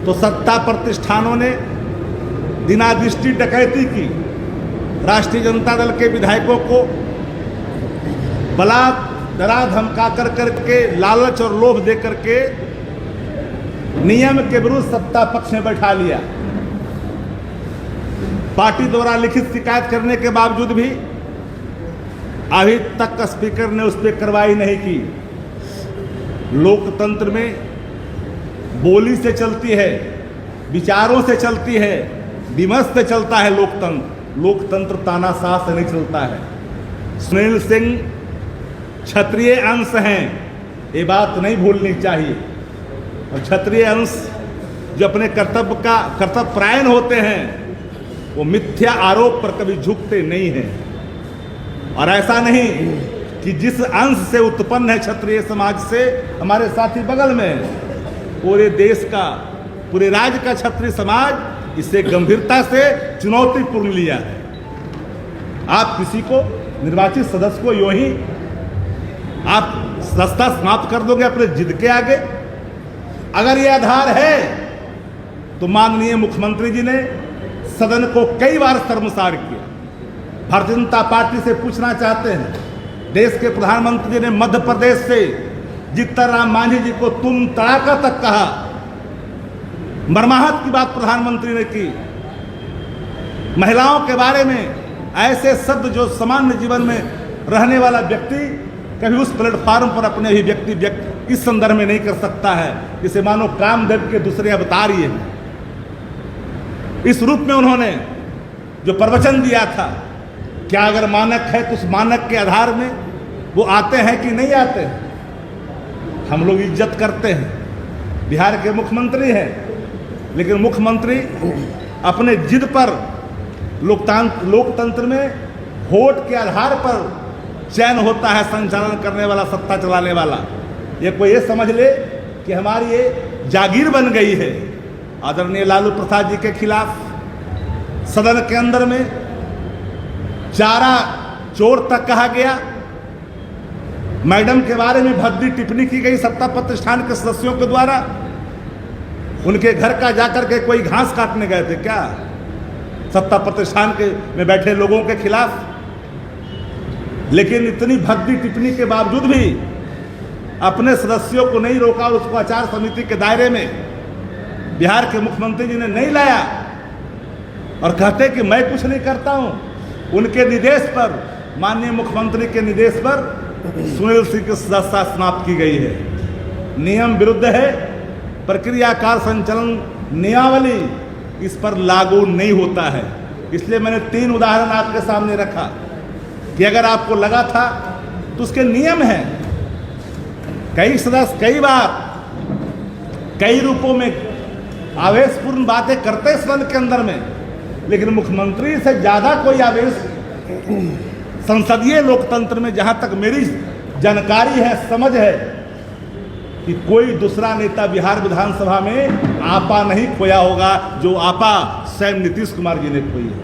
तो सत्ता प्रतिष्ठानों ने दिनादृष्टि डकैती की। राष्ट्रीय जनता दल के विधायकों को बलात् डरा धमका करके लालच और लोभ दे करके नियम के विरुद्ध सत्ता पक्ष में बैठा लिया। पार्टी द्वारा लिखित शिकायत करने के बावजूद भी अभी तक स्पीकर ने उस पर कार्रवाई नहीं की। लोकतंत्र में बोली से चलती है, विचारों से चलती है, विमर्श से चलता है लोकतंत्र। लोकतंत्र तानाशाह से नहीं चलता है। सुनील सिंह क्षत्रिय अंश हैं, ये बात नहीं भूलनी चाहिए। और क्षत्रिय अंश जो अपने कर्तव्य परायण होते हैं वो मिथ्या आरोप पर कभी झुकते नहीं हैं। और ऐसा नहीं कि जिस अंश से उत्पन्न है क्षत्रिय समाज से, हमारे साथी बगल में पूरे देश का, पूरे राज्य का क्षत्रिय समाज इसे गंभीरता से चुनौतीपूर्ण लिया है। आप किसी को, निर्वाचित सदस्य को यूं ही आप रास्ता समाप्त कर दोगे अपने जिद के आगे? अगर ये आधार है तो माननीय मुख्यमंत्री जी ने सदन को कई बार शर्मसार किया। भारतीय जनता पार्टी से पूछना चाहते हैं, देश के प्रधानमंत्री जी ने मध्य प्रदेश से जीतन राम मांझी जी को तुम तड़ाका तक कहा। मर्माहत की बात प्रधानमंत्री ने की। महिलाओं के बारे में ऐसे शब्द जो सामान्य जीवन में रहने वाला व्यक्ति कभी उस प्लेटफॉर्म पर अपने अभिव्यक्ति इस संदर्भ में नहीं कर सकता है, जिसे मानो कामदेव के दूसरे अवतार ही हैं। इस रूप में उन्होंने जो प्रवचन दिया था, क्या अगर मानक है तो उस मानक के आधार में वो आते हैं कि नहीं आते हैं? हम लोग इज्जत करते हैं, बिहार के मुख्यमंत्री हैं, लेकिन मुख्यमंत्री अपने जिद पर लोकतंत्र में वोट के आधार पर चयन होता है संचालन करने वाला, सत्ता चलाने वाला। ये कोई ये समझ ले कि हमारी ये जागीर बन गई है। आदरणीय लालू प्रसाद जी के खिलाफ सदन के अंदर में चारा चोर तक कहा गया। मैडम के बारे में भद्दी टिप्पणी की गई सत्ता प्रतिष्ठान के सदस्यों के द्वारा। उनके घर का जाकर के कोई घास काटने गए थे क्या सत्ता प्रतिष्ठान के में बैठे लोगों के खिलाफ? लेकिन इतनी भद्दी टिप्पणी के बावजूद भी अपने सदस्यों को नहीं रोका और उसको आचार समिति के दायरे में बिहार के मुख्यमंत्री जी ने नहीं लाया और कहते कि मैं कुछ नहीं करता हूं। उनके निर्देश पर, माननीय मुख्यमंत्री के निर्देश पर सुनील सिंह की सदस्यता समाप्त की गई है। नियम विरुद्ध है। प्रक्रिया कार्य संचालन नियमावली इस पर लागू नहीं होता है। इसलिए मैंने 3 उदाहरण आपके सामने रखा कि अगर आपको लगा था तो उसके नियम हैं। कई सदस्य कई बार कई रूपों में आवेशपूर्ण बातें करते हैं सदन के अंदर में, लेकिन मुख्यमंत्री से ज्यादा कोई आवेश संसदीय लोकतंत्र में, जहां तक मेरी जानकारी है, समझ है, कि कोई दूसरा नेता बिहार विधानसभा में आपा नहीं खोया होगा जो आपा स्वयं नीतीश कुमार जी ने खोई है।